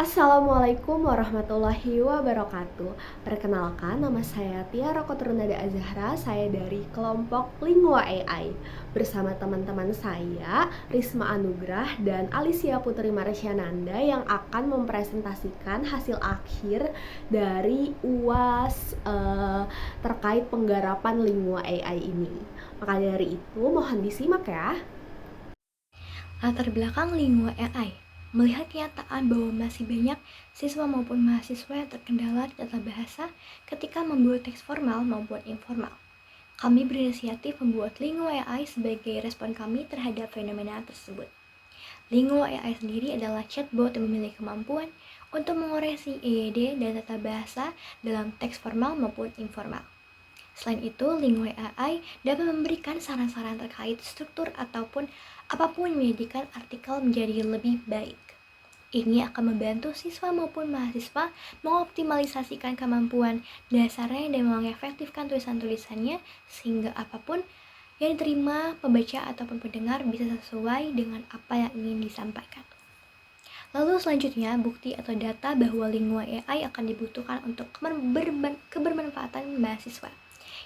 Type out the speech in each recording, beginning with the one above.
Assalamualaikum warahmatullahi wabarakatuh. Perkenalkan, nama saya Tiara Kotrunada Azahra. Saya dari kelompok Lingua AI. Bersama teman-teman saya, Risma Anugrah dan Alicia Putri Marsyananda yang akan mempresentasikan hasil akhir dari UAS terkait penggarapan Lingua AI ini. Maka dari itu, mohon disimak ya. Latar belakang Lingua AI melihat kenyataan bahwa masih banyak siswa maupun mahasiswa yang terkendala di tata bahasa ketika membuat teks formal maupun informal. Kami berinisiatif membuat Lingua AI sebagai respon kami terhadap fenomena tersebut. Lingua AI sendiri adalah chatbot yang memiliki kemampuan untuk mengoreksi EYD dan tata bahasa dalam teks formal maupun informal. Selain itu, Lingua AI dapat memberikan saran-saran terkait struktur ataupun apapun yang menjadikan artikel menjadi lebih baik. Ini akan membantu siswa maupun mahasiswa mengoptimalisasikan kemampuan dasarnya dan mengefektifkan tulisan-tulisannya sehingga apapun yang diterima pembaca ataupun pendengar bisa sesuai dengan apa yang ingin disampaikan. Lalu selanjutnya, bukti atau data bahwa Lingua AI akan dibutuhkan untuk kebermanfaatan mahasiswa.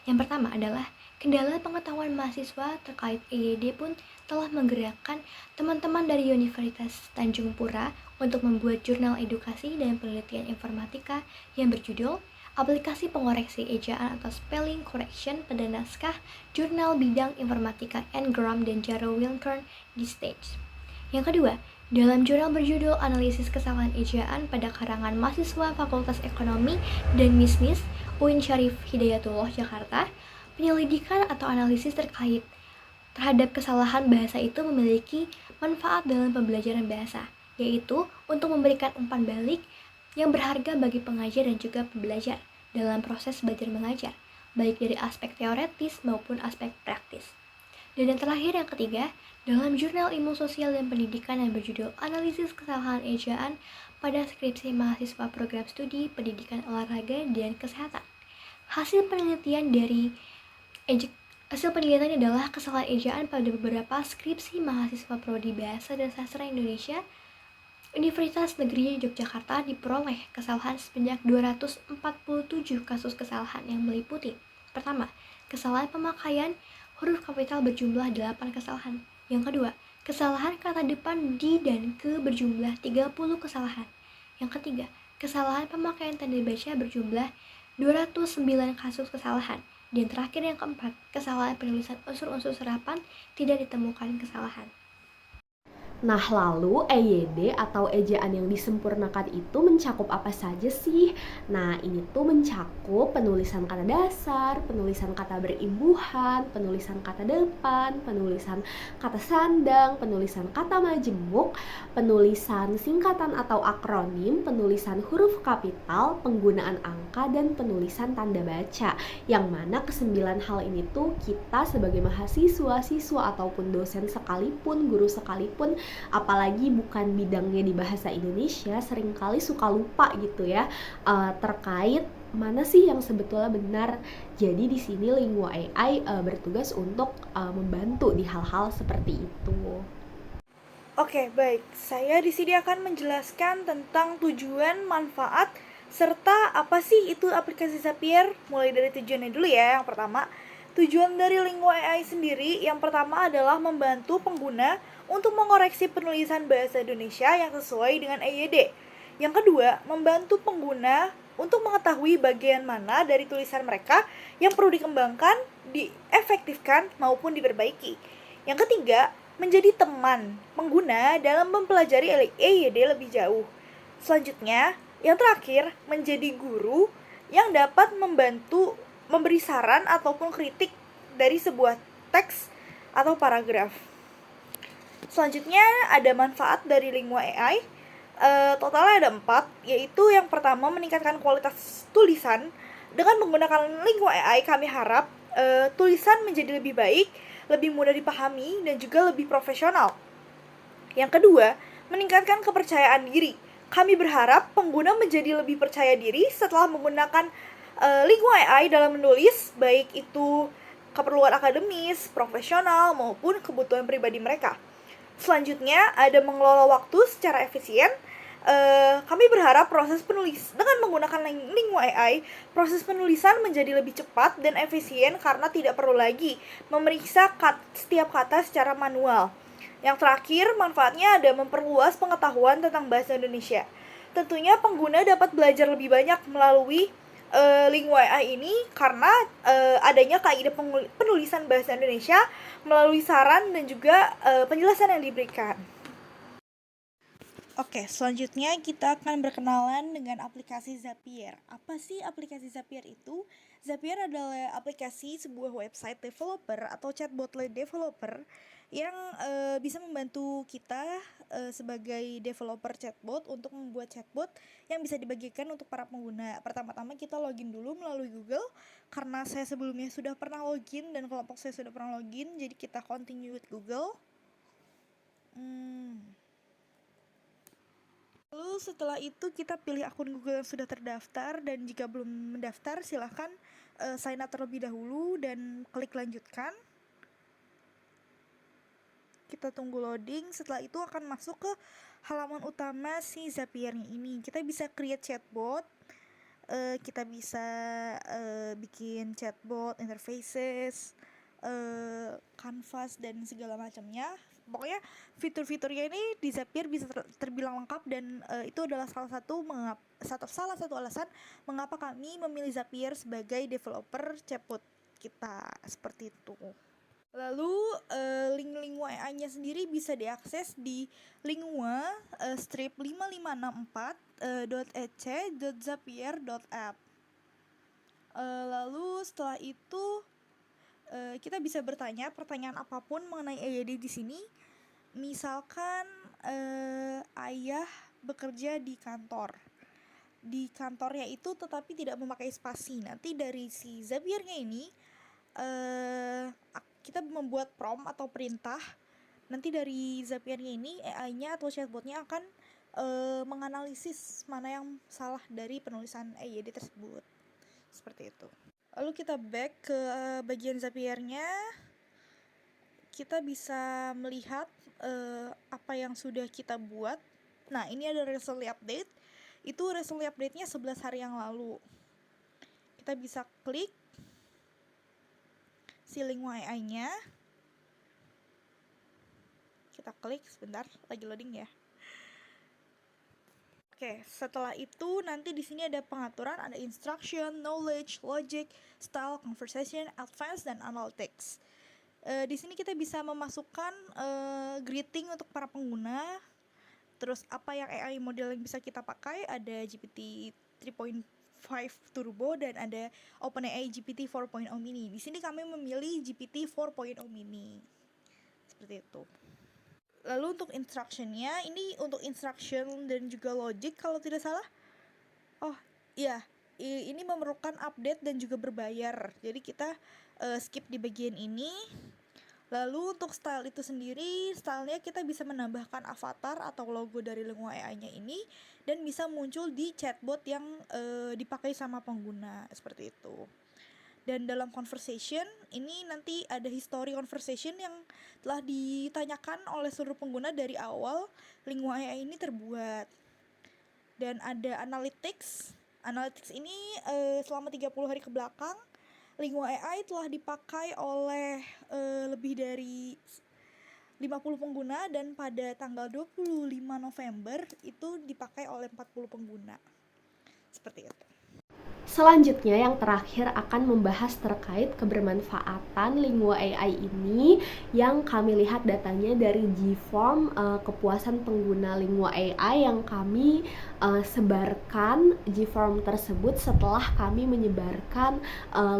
Yang pertama adalah kendala pengetahuan mahasiswa terkait EYD pun telah menggerakkan teman-teman dari Universitas Tanjung Pura untuk membuat jurnal edukasi dan penelitian informatika yang berjudul Aplikasi Pengoreksi Ejaan atau Spelling Correction pada Naskah Jurnal Bidang Informatika Ngram dan Jaro Wilkern di Stage. Yang kedua, dalam jurnal berjudul Analisis Kesalahan Ejaan pada karangan mahasiswa Fakultas Ekonomi dan Bisnis UIN Syarif Hidayatullah Jakarta, penyelidikan atau analisis terhadap kesalahan bahasa itu memiliki manfaat dalam pembelajaran bahasa, yaitu untuk memberikan umpan balik yang berharga bagi pengajar dan juga pembelajar dalam proses belajar mengajar, baik dari aspek teoretis maupun aspek praktis. Dan yang terakhir, yang ketiga, dalam jurnal ilmu sosial dan pendidikan yang berjudul Analisis Kesalahan Ejaan pada skripsi mahasiswa program studi pendidikan olahraga dan kesehatan. Hasil penelitian adalah kesalahan ejaan pada beberapa skripsi mahasiswa prodi Bahasa dan Sastra Indonesia Universitas Negeri Yogyakarta diperoleh kesalahan sebanyak 247 kasus kesalahan yang meliputi: pertama, kesalahan pemakaian huruf kapital berjumlah 8 kesalahan. Yang kedua, kesalahan kata depan di dan ke berjumlah 30 kesalahan. Yang ketiga, kesalahan pemakaian tanda baca berjumlah 209 kasus kesalahan. Dan terakhir yang keempat, kesalahan penulisan unsur-unsur serapan tidak ditemukan kesalahan. Nah, lalu EYD atau ejaan yang disempurnakan itu mencakup apa saja sih? Nah, ini tuh mencakup penulisan kata dasar, penulisan kata berimbuhan, penulisan kata depan, penulisan kata sandang, penulisan kata majemuk, penulisan singkatan atau akronim, penulisan huruf kapital, penggunaan angka, dan penulisan tanda baca. Yang mana kesembilan hal ini tuh kita sebagai mahasiswa, siswa, ataupun dosen sekalipun, guru sekalipun, apalagi bukan bidangnya di bahasa Indonesia, seringkali suka lupa gitu ya terkait mana sih yang sebetulnya benar. Jadi di sini Lingua AI bertugas untuk membantu di hal-hal seperti itu. Oke, baik. Saya di sini akan menjelaskan tentang tujuan, manfaat, serta apa sih itu aplikasi Zapier. Mulai dari tujuannya dulu ya. Yang pertama, tujuan dari Lingua AI sendiri yang pertama adalah membantu pengguna untuk mengoreksi penulisan bahasa Indonesia yang sesuai dengan EYD. Yang kedua, membantu pengguna untuk mengetahui bagian mana dari tulisan mereka yang perlu dikembangkan, diefektifkan, maupun diperbaiki. Yang ketiga, menjadi teman pengguna dalam mempelajari EYD lebih jauh. Selanjutnya, yang terakhir, menjadi guru yang dapat membantu memberi saran ataupun kritik dari sebuah teks atau paragraf. Selanjutnya ada manfaat dari Lingua AI. Totalnya ada 4, yaitu yang pertama meningkatkan kualitas tulisan. Dengan menggunakan Lingua AI kami harap tulisan menjadi lebih baik, lebih mudah dipahami, dan juga lebih profesional. Yang kedua, meningkatkan kepercayaan diri. Kami berharap pengguna menjadi lebih percaya diri setelah menggunakan Lingua AI dalam menulis, baik itu keperluan akademis, profesional, maupun kebutuhan pribadi mereka. Selanjutnya, ada mengelola waktu secara efisien. Kami berharap dengan menggunakan Lingua AI, proses penulisan menjadi lebih cepat dan efisien karena tidak perlu lagi memeriksa setiap kata secara manual. Yang terakhir, manfaatnya ada memperluas pengetahuan tentang bahasa Indonesia. Tentunya pengguna dapat belajar lebih banyak melalui Lingua AI ini karena adanya kaidah penulisan bahasa Indonesia melalui saran dan juga penjelasan yang diberikan. Oke, selanjutnya kita akan berkenalan dengan aplikasi Zapier. Apa sih aplikasi Zapier itu? Zapier adalah aplikasi sebuah website developer atau chatbot developer yang bisa membantu kita sebagai developer chatbot untuk membuat chatbot yang bisa dibagikan untuk para pengguna. Pertama-tama kita login dulu melalui Google, karena saya sebelumnya sudah pernah login dan kelompok saya sudah pernah login, jadi kita continue with Google. Lalu setelah itu kita pilih akun Google yang sudah terdaftar, dan jika belum mendaftar silahkan sign up terlebih dahulu dan klik lanjutkan. Kita tunggu loading. Setelah itu akan masuk ke halaman utama si Zapier ini. Kita bisa create chatbot, kita bisa bikin chatbot, interfaces, canvas dan segala macamnya. Pokoknya fitur-fiturnya ini di Zapier bisa terbilang lengkap, dan itu adalah salah satu alasan mengapa kami memilih Zapier sebagai developer chatbot kita, seperti itu. Lalu link Lingua AI-nya sendiri bisa diakses di lingua-5564.ec.zapier.app. Lalu setelah itu kita bisa bertanya pertanyaan apapun mengenai EYD di sini. Misalkan ayah bekerja di kantornya itu tetapi tidak memakai spasi. Nanti dari si Zapiernya ini kita membuat prompt atau perintah. Nanti dari Zapiernya ini AI-nya atau chatbotnya akan menganalisis mana yang salah dari penulisan EYD tersebut. Seperti itu. Lalu kita back ke bagian Zapiernya. Kita bisa melihat apa yang sudah kita buat. Nah, ini ada recently update. Itu recently update-nya 11 hari yang lalu. Kita bisa klik si Lingua AI-nya. Kita klik, sebentar, lagi loading ya. Oke, setelah itu nanti di sini ada pengaturan, ada instruction, knowledge, logic, style, conversation, advanced, dan analytics. Di sini kita bisa memasukkan greeting untuk para pengguna. Terus apa yang AI model yang bisa kita pakai, ada GPT 3.5 Turbo dan ada OpenAI GPT 4.0 Mini. Di sini kami memilih GPT 4.0 Mini. Seperti itu. Lalu untuk instructionnya, ini untuk instruction dan juga logic kalau tidak salah. Oh iya, ini memerlukan update dan juga berbayar. Jadi kita skip di bagian ini. Lalu untuk style itu sendiri, stylenya kita bisa menambahkan avatar atau logo dari Lingua AI-nya ini, dan bisa muncul di chatbot yang dipakai sama pengguna, seperti itu. Dan dalam conversation, ini nanti ada history conversation yang telah ditanyakan oleh seluruh pengguna dari awal Lingua AI ini terbuat. Dan ada analytics. Analytics ini selama 30 hari ke belakang, Lingua AI telah dipakai oleh lebih dari 50 pengguna, dan pada tanggal 25 November itu dipakai oleh 40 pengguna. Seperti itu. Selanjutnya yang terakhir akan membahas terkait kebermanfaatan Lingua AI ini, yang kami lihat datanya dari Gform, kepuasan pengguna Lingua AI yang kami sebarkan Gform tersebut setelah kami menyebarkan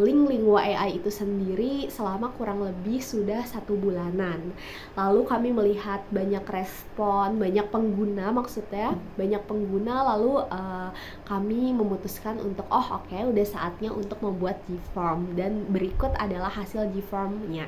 link Lingua AI itu sendiri selama kurang lebih sudah 1 bulanan. Lalu kami melihat banyak respon, banyak pengguna lalu kami memutuskan untuk oke, udah saatnya untuk membuat Gform, dan berikut adalah hasil Gform-nya.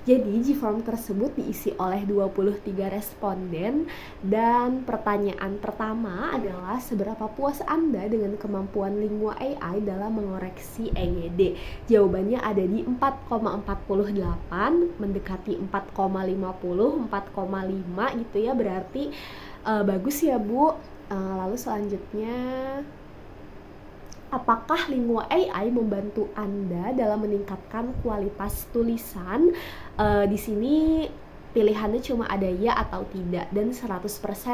Jadi Gform tersebut diisi oleh 23 responden, dan pertanyaan pertama adalah seberapa puas Anda dengan kemampuan Lingua AI dalam mengoreksi EYD. Jawabannya ada di 4,48, mendekati 4,50, 4,5 gitu ya, berarti bagus ya Bu. Lalu selanjutnya, apakah Lingua AI membantu Anda dalam meningkatkan kualitas tulisan? Di sini pilihannya cuma ada ya atau tidak, dan 100%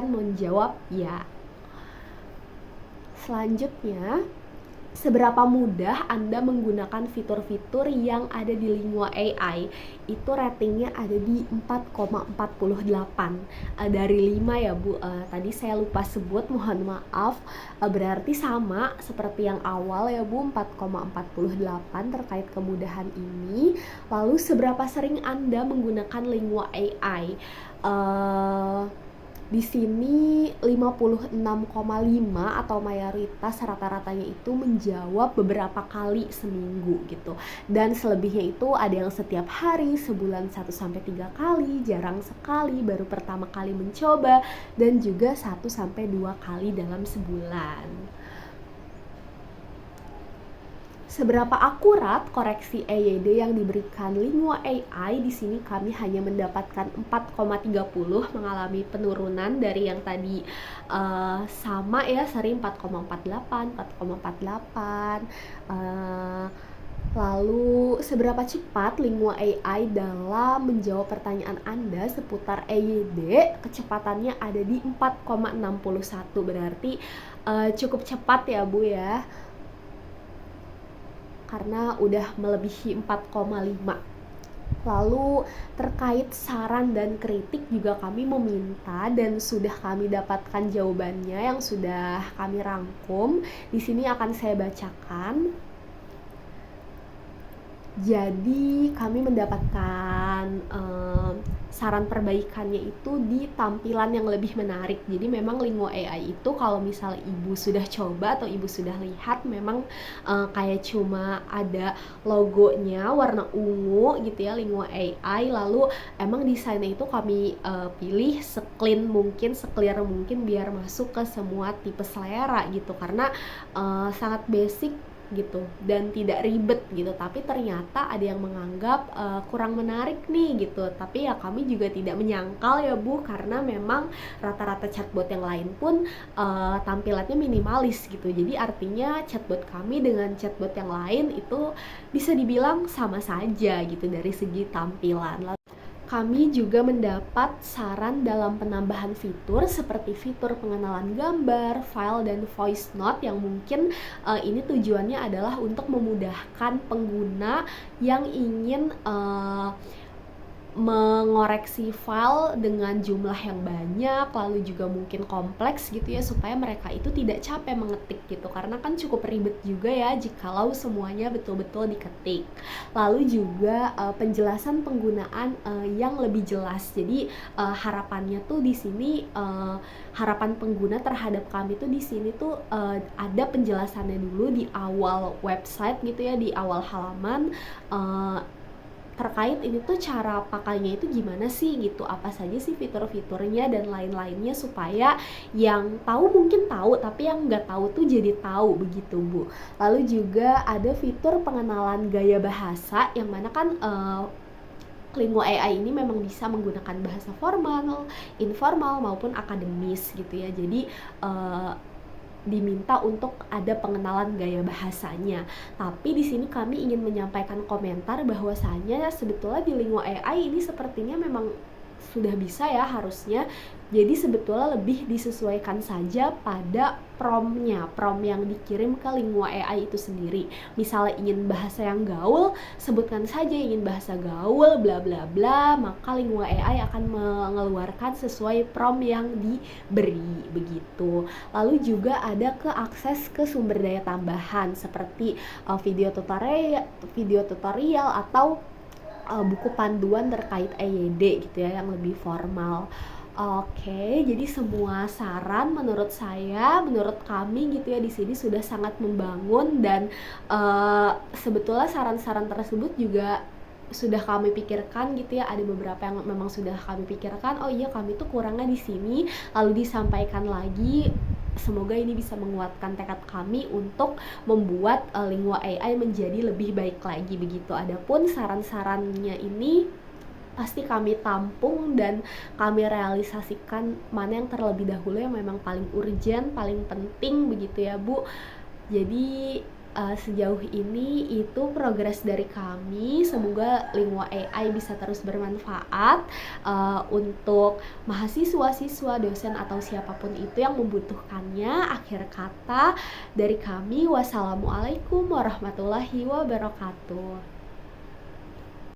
menjawab ya. Selanjutnya, seberapa mudah Anda menggunakan fitur-fitur yang ada di Lingua AI? Itu ratingnya ada di 4,48 dari 5 ya Bu. Tadi saya lupa sebut, mohon maaf. Berarti sama seperti yang awal ya Bu, 4,48 terkait kemudahan ini. Lalu seberapa sering Anda menggunakan Lingua AI? Di sini 56,5 atau mayoritas rata-ratanya itu menjawab beberapa kali seminggu gitu. Dan selebihnya itu ada yang setiap hari, sebulan 1-3 kali, jarang sekali, baru pertama kali mencoba, dan juga 1-2 kali dalam sebulan. Seberapa akurat koreksi EYD yang diberikan Lingua AI? Di sini kami hanya mendapatkan 4,30, mengalami penurunan dari yang tadi sama ya, sering 4,48, 4,48. Lalu seberapa cepat Lingua AI dalam menjawab pertanyaan Anda seputar EYD? Kecepatannya ada di 4,61, berarti cukup cepat ya Bu ya, karena udah melebihi 4,5. Lalu terkait saran dan kritik juga kami meminta dan sudah kami dapatkan jawabannya yang sudah kami rangkum. Di sini akan saya bacakan. Jadi kami mendapatkan saran perbaikannya itu di tampilan yang lebih menarik. Jadi memang Lingua AI itu kalau misalnya Ibu sudah coba atau Ibu sudah lihat, memang kayak cuma ada logonya warna ungu gitu ya, Lingua AI. Lalu emang desainnya itu kami pilih seclean mungkin, seclear mungkin biar masuk ke semua tipe selera gitu, karena sangat basic gitu dan tidak ribet gitu. Tapi ternyata ada yang menganggap kurang menarik nih gitu. Tapi ya kami juga tidak menyangkal ya Bu, karena memang rata-rata chatbot yang lain pun tampilannya minimalis gitu. Jadi artinya chatbot kami dengan chatbot yang lain itu bisa dibilang sama saja gitu dari segi tampilan. Kami juga mendapat saran dalam penambahan fitur seperti fitur pengenalan gambar, file, dan voice note yang mungkin ini tujuannya adalah untuk memudahkan pengguna yang ingin mengoreksi file dengan jumlah yang banyak, lalu juga mungkin kompleks gitu ya, supaya mereka itu tidak capek mengetik gitu, karena kan cukup ribet juga ya jikalau semuanya betul-betul diketik. Lalu juga penjelasan penggunaan yang lebih jelas. Jadi harapannya tuh di sini harapan pengguna terhadap kami tuh di sini tuh ada penjelasannya dulu di awal website gitu ya, di awal halaman, terkait ini tuh cara pakainya itu gimana sih gitu, apa saja sih fitur-fiturnya dan lain-lainnya, supaya yang tahu mungkin tahu, tapi yang nggak tahu tuh jadi tahu begitu Bu. Lalu juga ada fitur pengenalan gaya bahasa, yang mana kan Lingua AI ini memang bisa menggunakan bahasa formal, informal, maupun akademis gitu ya. Jadi diminta untuk ada pengenalan gaya bahasanya. Tapi di sini kami ingin menyampaikan komentar bahwasanya sebetulnya di Lingua AI ini sepertinya memang sudah bisa ya harusnya. Jadi sebetulnya lebih disesuaikan saja pada prompt yang dikirim ke Lingua AI itu sendiri. Misalnya ingin bahasa yang gaul, sebutkan saja ingin bahasa gaul bla bla bla, maka Lingua AI akan mengeluarkan sesuai prompt yang diberi begitu. Lalu juga ada akses ke sumber daya tambahan seperti video tutorial atau buku panduan terkait EYD gitu ya, yang lebih formal. Oke, jadi semua saran menurut saya, menurut kami gitu ya di sini sudah sangat membangun, dan sebetulnya saran-saran tersebut juga sudah kami pikirkan gitu ya. Ada beberapa yang memang sudah kami pikirkan, oh iya kami tuh kurangnya di sini, lalu disampaikan lagi. Semoga ini bisa menguatkan tekad kami untuk membuat Lingua AI menjadi lebih baik lagi begitu. Adapun saran-sarannya ini pasti kami tampung dan kami realisasikan mana yang terlebih dahulu yang memang paling urgent, paling penting begitu ya Bu. Jadi sejauh ini itu progres dari kami. Semoga Lingua AI bisa terus bermanfaat untuk mahasiswa-siswa, dosen atau siapapun itu yang membutuhkannya. Akhir kata dari kami, wassalamualaikum warahmatullahi wabarakatuh.